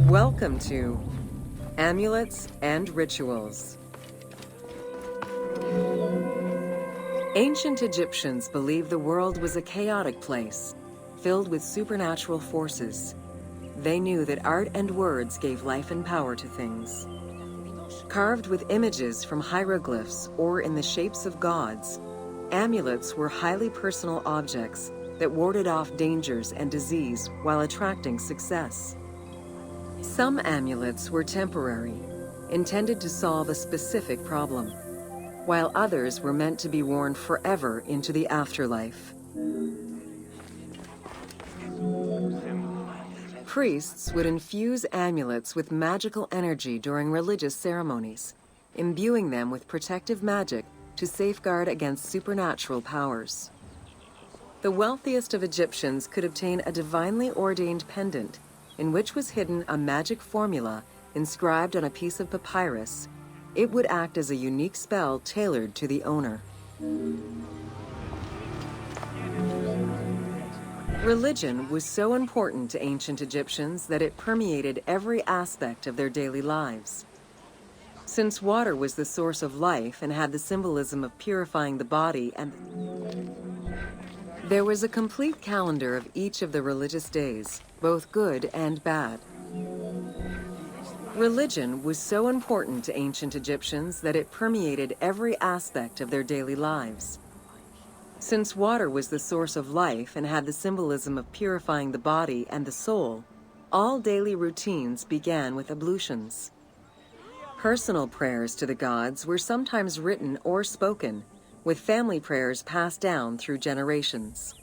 Welcome to Amulets and Rituals. Ancient Egyptians believed the world was a chaotic place, filled with supernatural forces. They knew that art and words gave life and power to things. Carved with images from hieroglyphs or in the shapes of gods, amulets were highly personal objects that warded off dangers and disease while attracting success. Some amulets were temporary, intended to solve a specific problem, while others were meant to be worn forever into the afterlife. Priests would infuse amulets with magical energy during religious ceremonies, imbuing them with protective magic to safeguard against supernatural powers. The wealthiest of Egyptians could obtain a divinely ordained pendant in which was hidden a magic formula inscribed on a piece of papyrus. It would act as a unique spell tailored to the owner. Religion was so important to ancient Egyptians that it permeated every aspect of their daily lives. Since water was the source of life and had the symbolism of purifying the body, and there was a complete calendar of each of the religious days, both good and bad. Religion was so important to ancient Egyptians that it permeated every aspect of their daily lives. Since water was the source of life and had the symbolism of purifying the body and the soul, all daily routines began with ablutions. Personal prayers to the gods were sometimes written or spoken, with family prayers passed down through generations.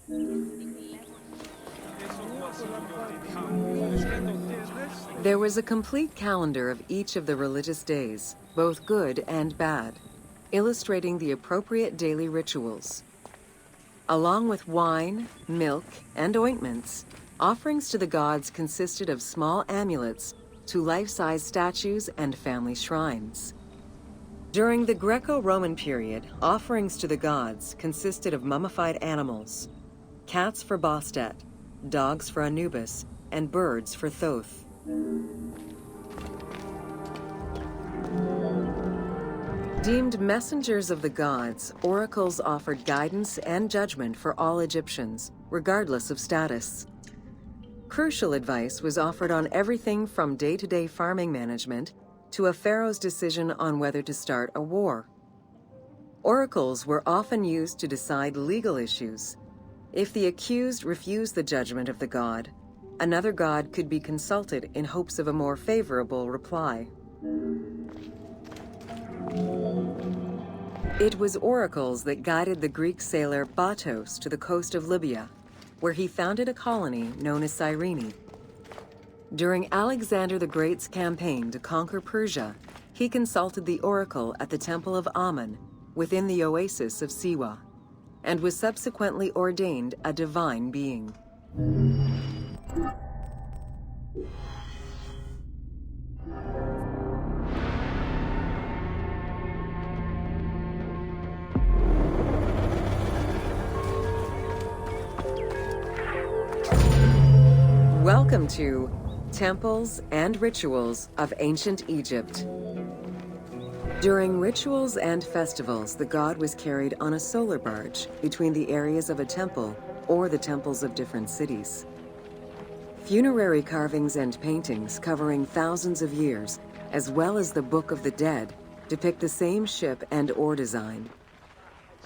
There was a complete calendar of each of the religious days, both good and bad, illustrating the appropriate daily rituals. Along with wine, milk, and ointments, offerings to the gods consisted of small amulets to life-size statues and family shrines. During the Greco-Roman period, offerings to the gods consisted of mummified animals, cats for Bastet, dogs for Anubis, and birds for Thoth. Deemed messengers of the gods, oracles offered guidance and judgment for all Egyptians, regardless of status. Crucial advice was offered on everything from day-to-day farming management to a pharaoh's decision on whether to start a war. Oracles were often used to decide legal issues. If the accused refused the judgment of the god, another god could be consulted in hopes of a more favorable reply. It was oracles that guided the Greek sailor Batos to the coast of Libya, where he founded a colony known as Cyrene. During Alexander the Great's campaign to conquer Persia, he consulted the oracle at the Temple of Amun within the oasis of Siwa, and was subsequently ordained a divine being. Welcome to Temples and Rituals of Ancient Egypt. During rituals and festivals, the god was carried on a solar barge between the areas of a temple or the temples of different cities. Funerary carvings and paintings covering thousands of years, as well as the Book of the Dead, depict the same ship and oar design.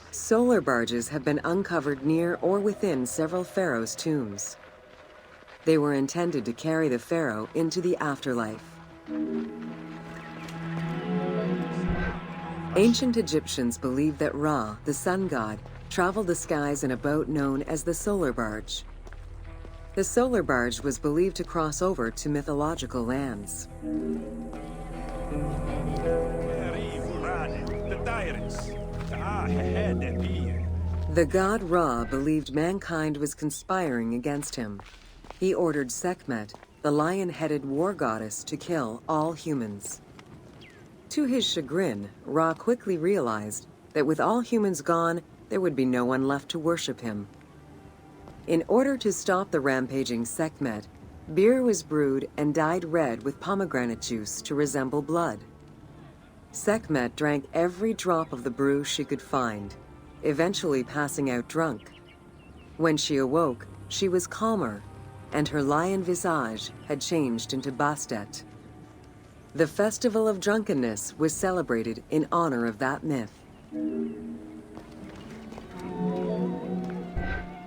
Solar barges have been uncovered near or within several pharaohs' tombs. They were intended to carry the pharaoh into the afterlife. Ancient Egyptians believed that Ra, the sun god, traveled the skies in a boat known as the Solar Barge. The Solar Barge was believed to cross over to mythological lands. The god Ra believed mankind was conspiring against him. He ordered Sekhmet, the lion-headed war goddess, to kill all humans. To his chagrin, Ra quickly realized that with all humans gone, there would be no one left to worship him. In order to stop the rampaging Sekhmet, beer was brewed and dyed red with pomegranate juice to resemble blood. Sekhmet drank every drop of the brew she could find, eventually passing out drunk. When she awoke, she was calmer, and her lion visage had changed into Bastet. The festival of drunkenness was celebrated in honor of that myth.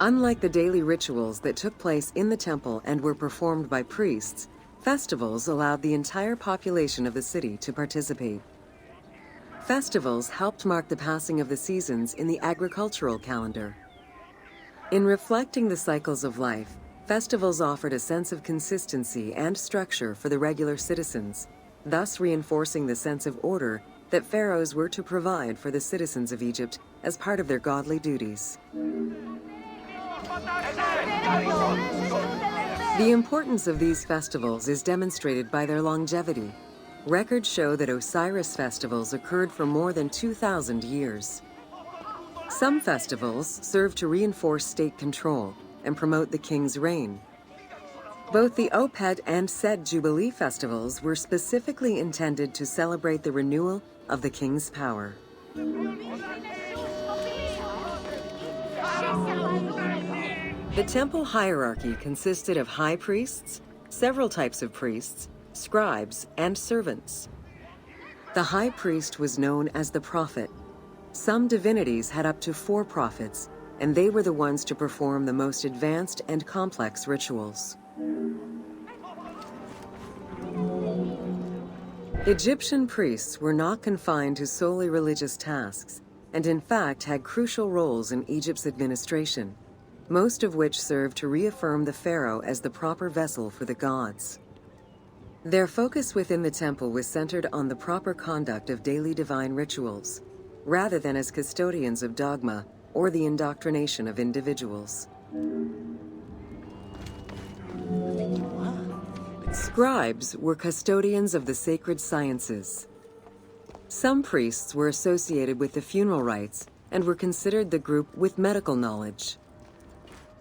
Unlike the daily rituals that took place in the temple and were performed by priests, festivals allowed the entire population of the city to participate. Festivals helped mark the passing of the seasons in the agricultural calendar. In reflecting the cycles of life, festivals offered a sense of consistency and structure for the regular citizens, thus reinforcing the sense of order that pharaohs were to provide for the citizens of Egypt as part of their godly duties. The importance of these festivals is demonstrated by their longevity. Records show that Osiris festivals occurred for more than 2,000 years. Some festivals serve to reinforce state control and promote the king's reign. Both the Opet and Set Jubilee festivals were specifically intended to celebrate the renewal of the king's power. The temple hierarchy consisted of high priests, several types of priests, scribes, and servants. The high priest was known as the prophet. Some divinities had up to 4 prophets, and they were the ones to perform the most advanced and complex rituals. Egyptian priests were not confined to solely religious tasks, and in fact had crucial roles in Egypt's administration, most of which served to reaffirm the pharaoh as the proper vessel for the gods. Their focus within the temple was centered on the proper conduct of daily divine rituals, rather than as custodians of dogma or the indoctrination of individuals. Scribes were custodians of the sacred sciences. Some priests were associated with the funeral rites and were considered the group with medical knowledge.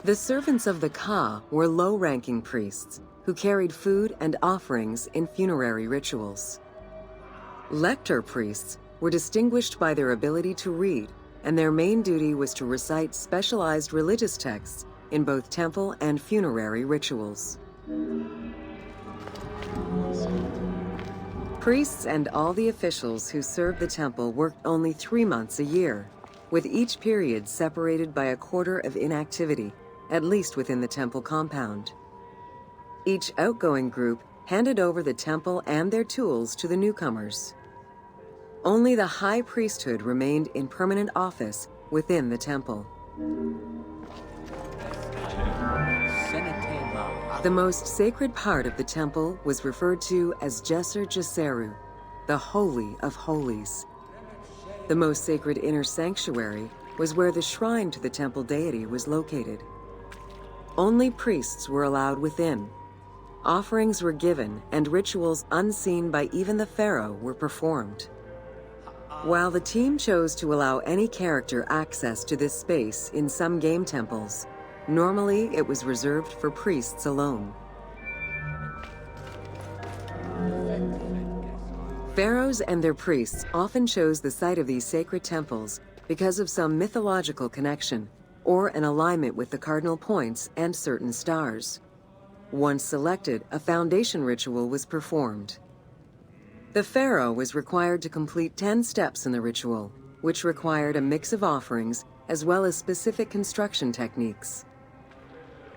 The servants of the Ka were low-ranking priests who carried food and offerings in funerary rituals. Lector priests were distinguished by their ability to read, and their main duty was to recite specialized religious texts in both temple and funerary rituals. Priests and all the officials who served the temple worked only 3 months a year, with each period separated by a quarter of inactivity, at least within the temple compound. Each outgoing group handed over the temple and their tools to the newcomers. Only the high priesthood remained in permanent office within the temple. The most sacred part of the temple was referred to as Jeser Jeseru, the Holy of Holies. The most sacred inner sanctuary was where the shrine to the temple deity was located. Only priests were allowed within. Offerings were given, and rituals unseen by even the pharaoh were performed. While the team chose to allow any character access to this space in some game temples, normally it was reserved for priests alone. Pharaohs and their priests often chose the site of these sacred temples because of some mythological connection or an alignment with the cardinal points and certain stars. Once selected, a foundation ritual was performed. The pharaoh was required to complete 10 steps in the ritual, which required a mix of offerings as well as specific construction techniques.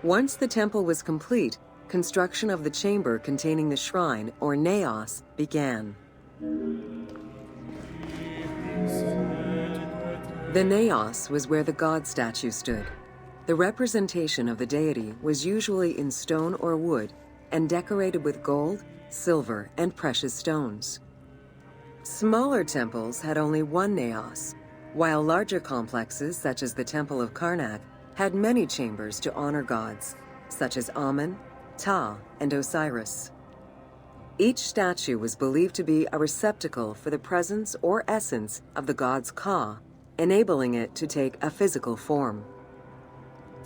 Once the temple was complete, construction of the chamber containing the shrine, or naos, began. The naos was where the god statue stood. The representation of the deity was usually in stone or wood and decorated with gold, silver, and precious stones. Smaller temples had only one naos, while larger complexes, such as the Temple of Karnak, had many chambers to honor gods, such as Amun, Ptah, and Osiris. Each statue was believed to be a receptacle for the presence or essence of the god's Ka, enabling it to take a physical form.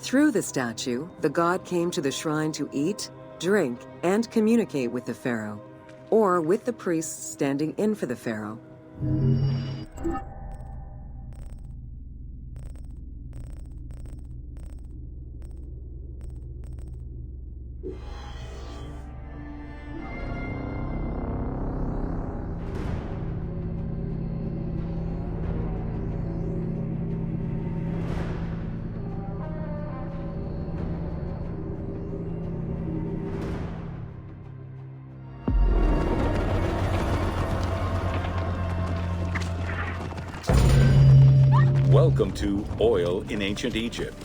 Through the statue, the god came to the shrine to eat, drink, and communicate with the pharaoh, or with the priests standing in for the pharaoh. Welcome to Oil in Ancient Egypt.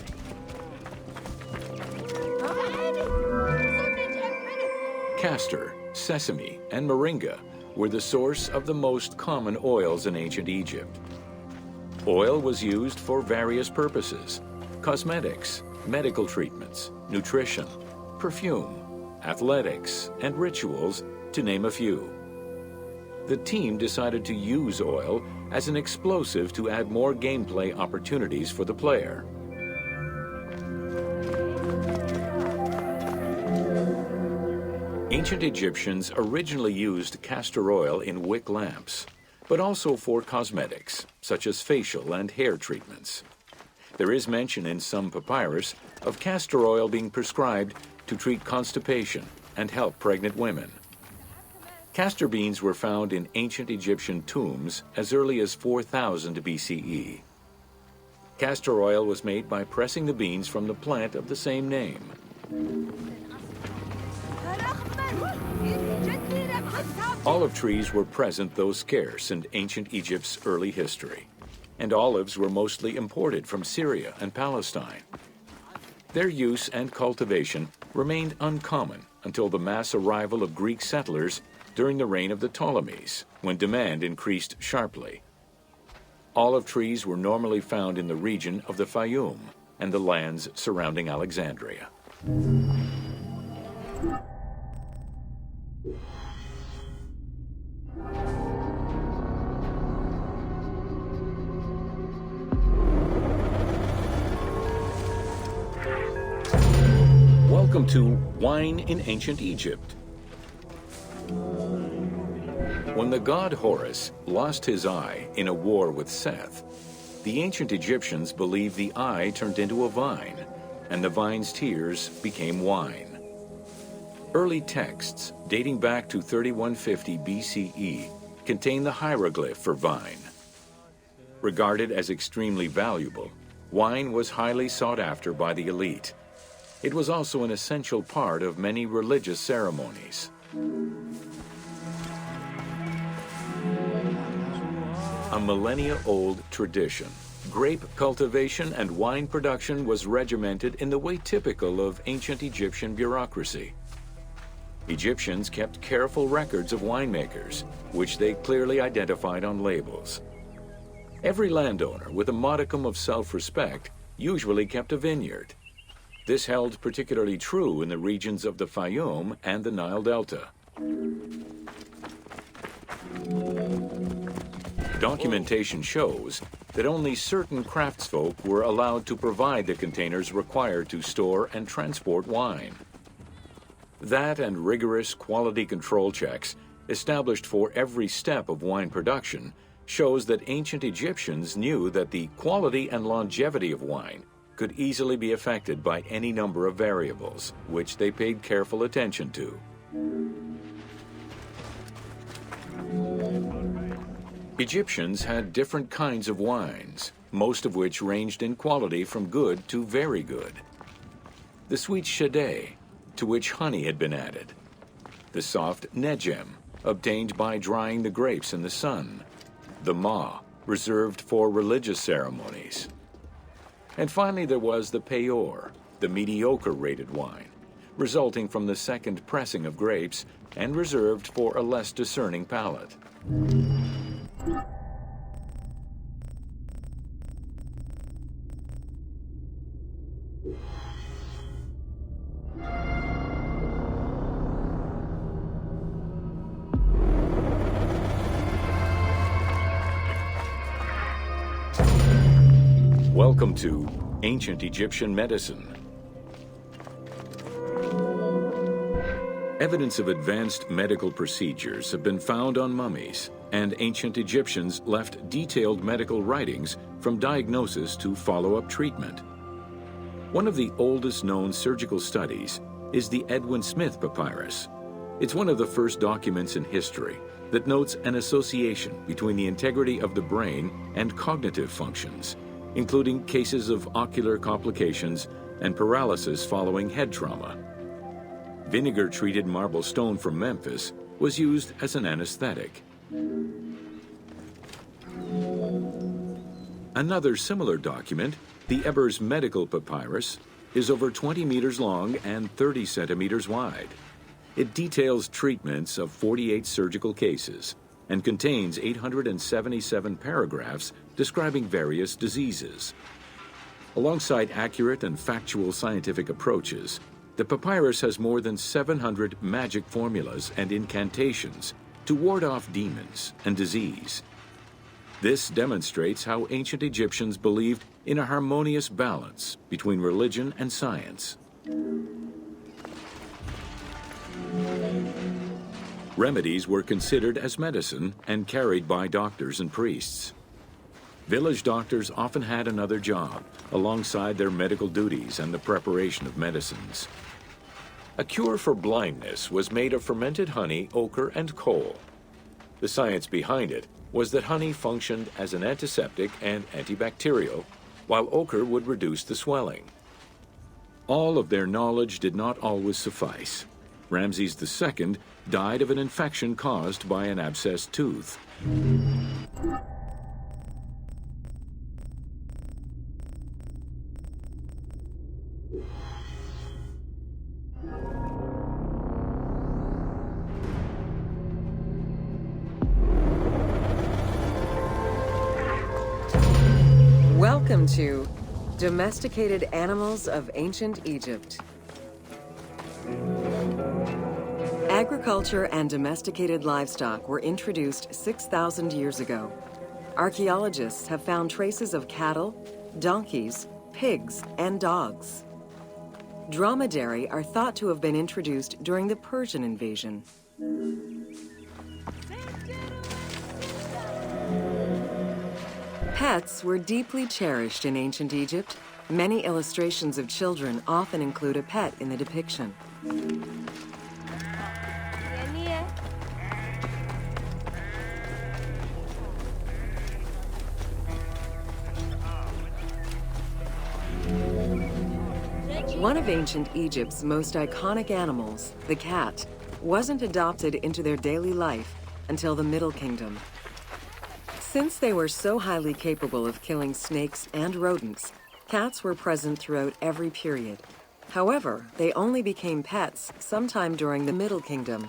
Castor, sesame, and moringa were the source of the most common oils in ancient Egypt. Oil was used for various purposes: cosmetics, medical treatments, nutrition, perfume, athletics, and rituals, to name a few. The team decided to use oil as an explosive to add more gameplay opportunities for the player. Ancient Egyptians originally used castor oil in wick lamps, but also for cosmetics, such as facial and hair treatments. There is mention in some papyrus of castor oil being prescribed to treat constipation and help pregnant women. Castor beans were found in ancient Egyptian tombs as early as 4000 BCE. Castor oil was made by pressing the beans from the plant of the same name. Olive trees were present, though scarce, in ancient Egypt's early history, and olives were mostly imported from Syria and Palestine. Their use and cultivation remained uncommon until the mass arrival of Greek settlers during the reign of the Ptolemies, when demand increased sharply. Olive trees were normally found in the region of the Fayum and the lands surrounding Alexandria. Welcome to Wine in Ancient Egypt. When the god Horus lost his eye in a war with Seth, the ancient Egyptians believed the eye turned into a vine, and the vine's tears became wine. Early texts, dating back to 3150 BCE, contain the hieroglyph for vine. Regarded as extremely valuable, wine was highly sought after by the elite. It was also an essential part of many religious ceremonies. A millennia-old tradition, grape cultivation and wine production was regimented in the way typical of ancient Egyptian bureaucracy. Egyptians kept careful records of winemakers, which they clearly identified on labels. Every landowner with a modicum of self-respect usually kept a vineyard. This held particularly true in the regions of the Fayum and the Nile Delta. Documentation shows that only certain craftsfolk were allowed to provide the containers required to store and transport wine. That and rigorous quality control checks established for every step of wine production shows that ancient Egyptians knew that the quality and longevity of wine could easily be affected by any number of variables, which they paid careful attention to. Egyptians had different kinds of wines, most of which ranged in quality from good to very good. The sweet shadé, to which honey had been added. The soft negem, obtained by drying the grapes in the sun. The ma, reserved for religious ceremonies. And finally there was the peyor, the mediocre-rated wine, resulting from the second pressing of grapes and reserved for a less discerning palate. Welcome to Ancient Egyptian medicine. Evidence of advanced medical procedures have been found on mummies, and ancient Egyptians left detailed medical writings from diagnosis to follow-up treatment. One of the oldest known surgical studies is the Edwin Smith Papyrus. It's one of the first documents in history that notes an association between the integrity of the brain and cognitive functions, including cases of ocular complications and paralysis following head trauma. Vinegar-treated marble stone from Memphis was used as an anesthetic. Another similar document, the Ebber's medical papyrus, is over 20 meters long and 30 centimeters wide. It details treatments of 48 surgical cases and contains 877 paragraphs describing various diseases. Alongside accurate and factual scientific approaches, the papyrus has more than 700 magic formulas and incantations to ward off demons and disease. This demonstrates how ancient Egyptians believed in a harmonious balance between religion and science. Remedies were considered as medicine and carried by doctors and priests. Village doctors often had another job alongside their medical duties and the preparation of medicines. A cure for blindness was made of fermented honey, ochre, and coal. The science behind it was that honey functioned as an antiseptic and antibacterial, while ochre would reduce the swelling. All of their knowledge did not always suffice. Ramses II died of an infection caused by an abscessed tooth. Welcome to Domesticated Animals of Ancient Egypt. Agriculture and domesticated livestock were introduced 6,000 years ago. Archaeologists have found traces of cattle, donkeys, pigs, and dogs. Dromedary are thought to have been introduced during the Persian invasion. Pets were deeply cherished in ancient Egypt. Many illustrations of children often include a pet in the depiction. One of ancient Egypt's most iconic animals, the cat, wasn't adopted into their daily life until the Middle Kingdom. Since they were so highly capable of killing snakes and rodents, cats were present throughout every period. However, they only became pets sometime during the Middle Kingdom.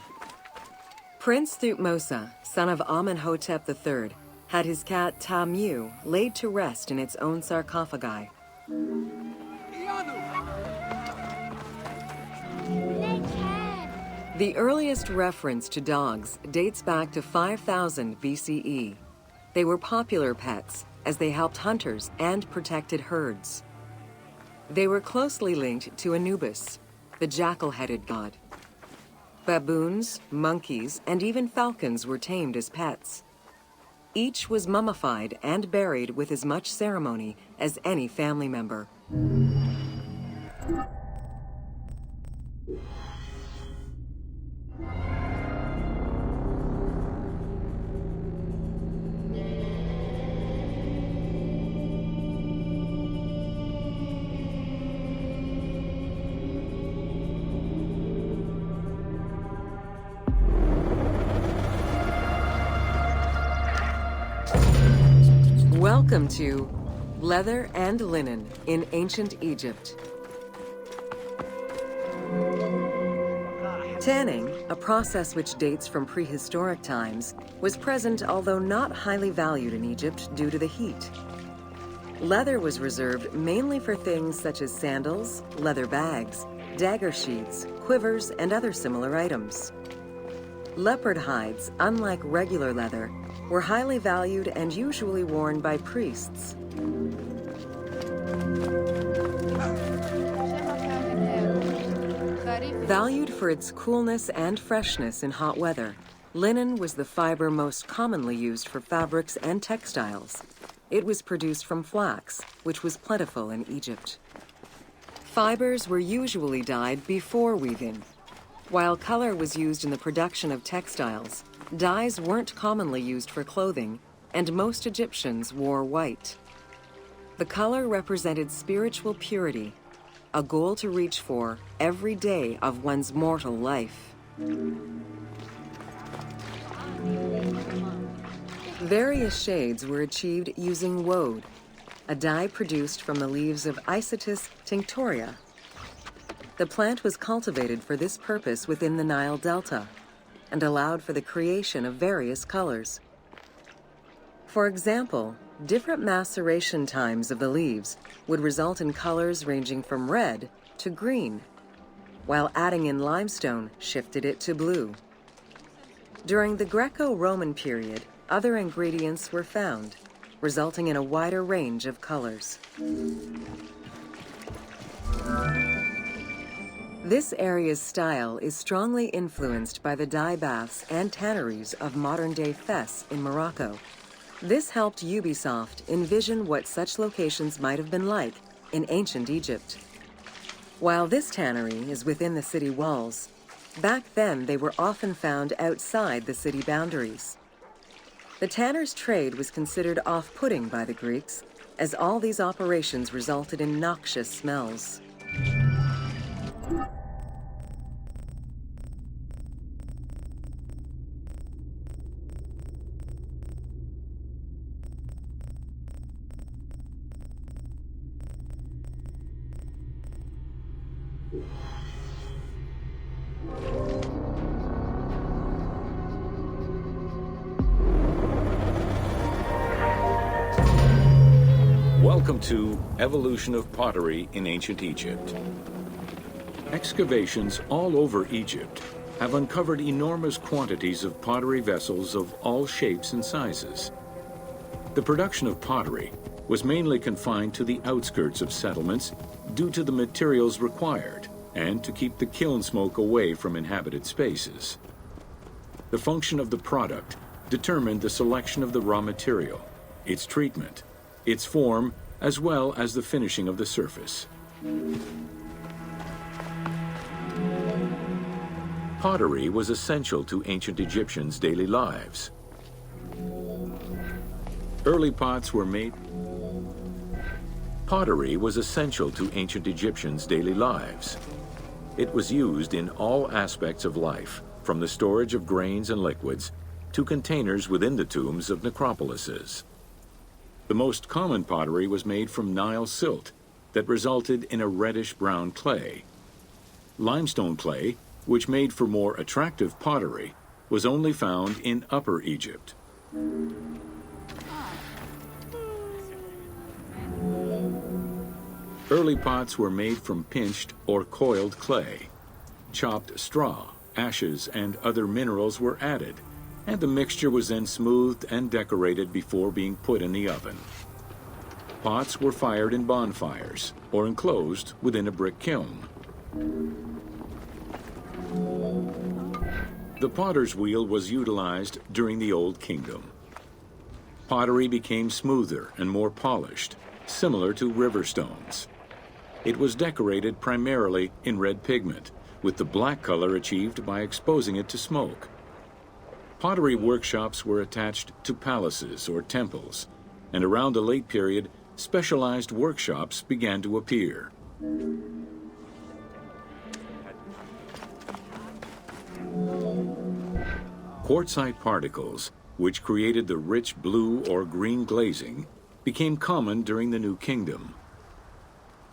Prince Thutmose, son of Amenhotep III, had his cat Ta-Mew laid to rest in its own sarcophagi. The earliest reference to dogs dates back to 5000 BCE. They were popular pets as they helped hunters and protected herds. They were closely linked to Anubis, the jackal-headed god. Baboons, monkeys, and even falcons were tamed as pets. Each was mummified and buried with as much ceremony as any family member. Welcome to Leather and Linen in Ancient Egypt. Tanning, a process which dates from prehistoric times, was present although not highly valued in Egypt due to the heat. Leather was reserved mainly for things such as sandals, leather bags, dagger sheaths, quivers, and other similar items. Leopard hides, unlike regular leather, were highly valued and usually worn by priests. Valued for its coolness and freshness in hot weather, linen was the fiber most commonly used for fabrics and textiles. It was produced from flax, which was plentiful in Egypt. Fibers were usually dyed before weaving. While color was used in the production of textiles, dyes weren't commonly used for clothing, and most Egyptians wore white. The color represented spiritual purity, a goal to reach for every day of one's mortal life. Various shades were achieved using woad, a dye produced from the leaves of Isatis tinctoria. The plant was cultivated for this purpose within the Nile Delta and allowed for the creation of various colors. For example, different maceration times of the leaves would result in colors ranging from red to green, while adding in limestone shifted it to blue. During the Greco-Roman period, other ingredients were found, resulting in a wider range of colors. This area's style is strongly influenced by the dye baths and tanneries of modern-day Fes in Morocco. This helped Ubisoft envision what such locations might have been like in ancient Egypt. While this tannery is within the city walls, back then they were often found outside the city boundaries. The tanner's trade was considered off-putting by the Greeks, as all these operations resulted in noxious smells. Welcome to Evolution of Pottery in Ancient Egypt. Excavations all over Egypt have uncovered enormous quantities of pottery vessels of all shapes and sizes. The production of pottery was mainly confined to the outskirts of settlements due to the materials required and to keep the kiln smoke away from inhabited spaces. The function of the product determined the selection of the raw material, its treatment, its form, as well as the finishing of the surface. Pottery was essential to ancient Egyptians' daily lives. Early pots were made. Pottery was essential to ancient Egyptians' daily lives. It was used in all aspects of life, from the storage of grains and liquids to containers within the tombs of necropolises. The most common pottery was made from Nile silt that resulted in a reddish-brown clay. Limestone clay, which made for more attractive pottery, was only found in Upper Egypt. Early pots were made from pinched or coiled clay. Chopped straw, ashes, and other minerals were added, and the mixture was then smoothed and decorated before being put in the oven. Pots were fired in bonfires or enclosed within a brick kiln. The potter's wheel was utilized during the Old Kingdom. Pottery became smoother and more polished, similar to river stones. It was decorated primarily in red pigment, with the black color achieved by exposing it to smoke. Pottery workshops were attached to palaces or temples, and around the late period, specialized workshops began to appear. Quartzite particles, which created the rich blue or green glazing, became common during the New Kingdom.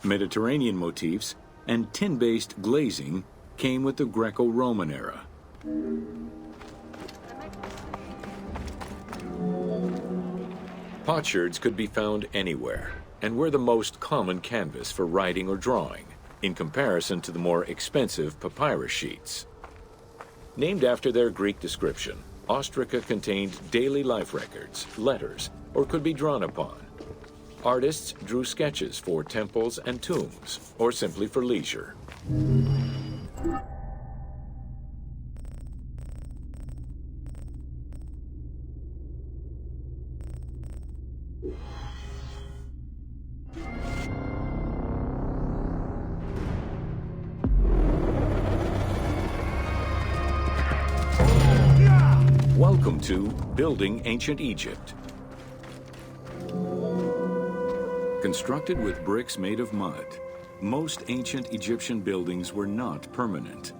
Mediterranean motifs and tin-based glazing came with the Greco-Roman era. Potsherds could be found anywhere and were the most common canvas for writing or drawing, in comparison to the more expensive papyrus sheets. Named after their Greek description, ostraca contained daily life records, letters, or could be drawn upon. Artists drew sketches for temples and tombs, or simply for leisure. Welcome to Building Ancient Egypt. Constructed with bricks made of mud, most ancient Egyptian buildings were not permanent.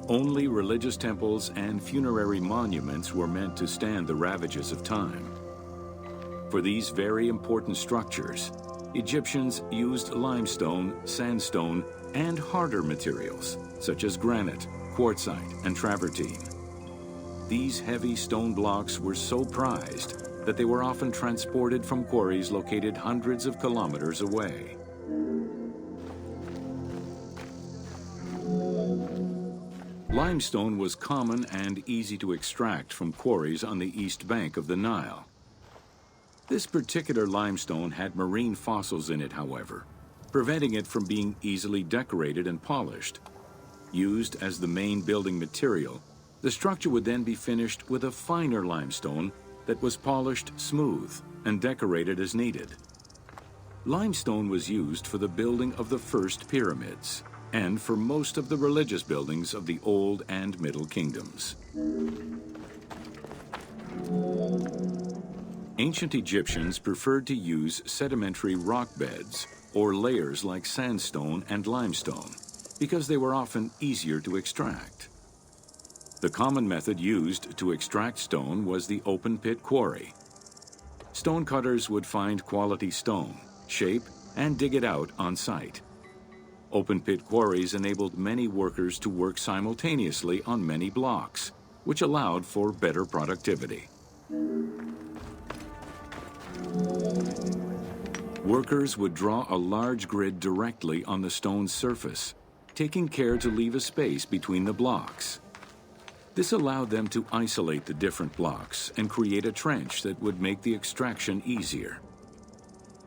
Only religious temples and funerary monuments were meant to stand the ravages of time. For these very important structures, Egyptians used limestone, sandstone, and harder materials, such as granite, quartzite, and travertine. These heavy stone blocks were so prized that they were often transported from quarries located hundreds of kilometers away. Limestone was common and easy to extract from quarries on the east bank of the Nile. This particular limestone had marine fossils in it, however, preventing it from being easily decorated and polished. Used as the main building material, the structure would then be finished with a finer limestone that was polished smooth and decorated as needed. Limestone was used for the building of the first pyramids and for most of the religious buildings of the Old and Middle Kingdoms. Ancient Egyptians preferred to use sedimentary rock beds or layers like sandstone and limestone because they were often easier to extract. The common method used to extract stone was the open pit quarry. Stonecutters would find quality stone, shape, and dig it out on site. Open pit quarries enabled many workers to work simultaneously on many blocks, which allowed for better productivity. Workers would draw a large grid directly on the stone's surface, taking care to leave a space between the blocks. This allowed them to isolate the different blocks and create a trench that would make the extraction easier.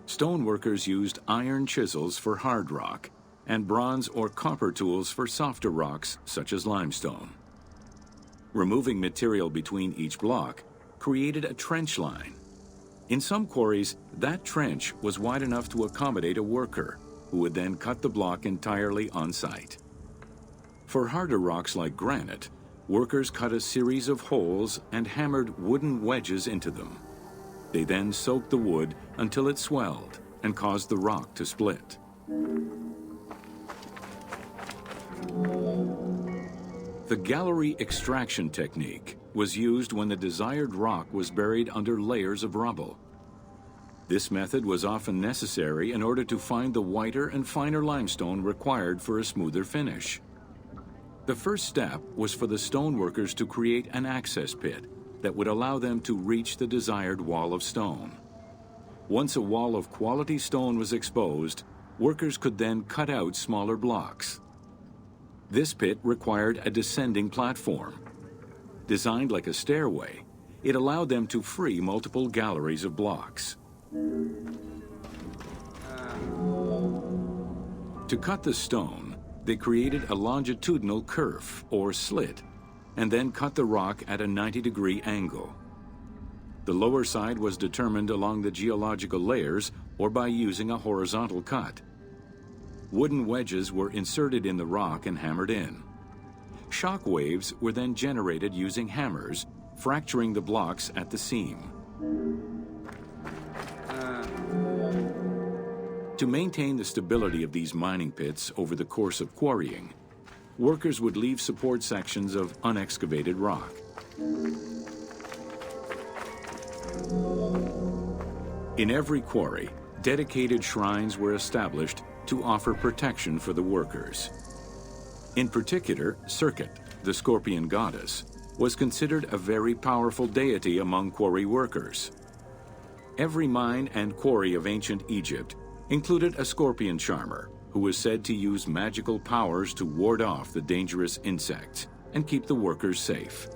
Stoneworkers used iron chisels for hard rock and bronze or copper tools for softer rocks such as limestone. Removing material between each block created a trench line. In some quarries, that trench was wide enough to accommodate a worker, who would then cut the block entirely on site. For harder rocks like granite, workers cut a series of holes and hammered wooden wedges into them. They then soaked the wood until it swelled and caused the rock to split. The gallery extraction technique was used when the desired rock was buried under layers of rubble. This method was often necessary in order to find the whiter and finer limestone required for a smoother finish. The first step was for the stoneworkers to create an access pit that would allow them to reach the desired wall of stone. Once a wall of quality stone was exposed, workers could then cut out smaller blocks. This pit required a descending platform. Designed like a stairway, it allowed them to free multiple galleries of blocks. To cut the stone, they created a longitudinal kerf, or slit, and then cut the rock at a 90-degree angle. The lower side was determined along the geological layers or by using a horizontal cut. Wooden wedges were inserted in the rock and hammered in. Shock waves were then generated using hammers, fracturing the blocks at the seam. To maintain the stability of these mining pits over the course of quarrying, workers would leave support sections of unexcavated rock. In every quarry, dedicated shrines were established to offer protection for the workers. In particular, Serket, the scorpion goddess, was considered a very powerful deity among quarry workers. Every mine and quarry of ancient Egypt included a scorpion charmer, who was said to use magical powers to ward off the dangerous insects and keep the workers safe.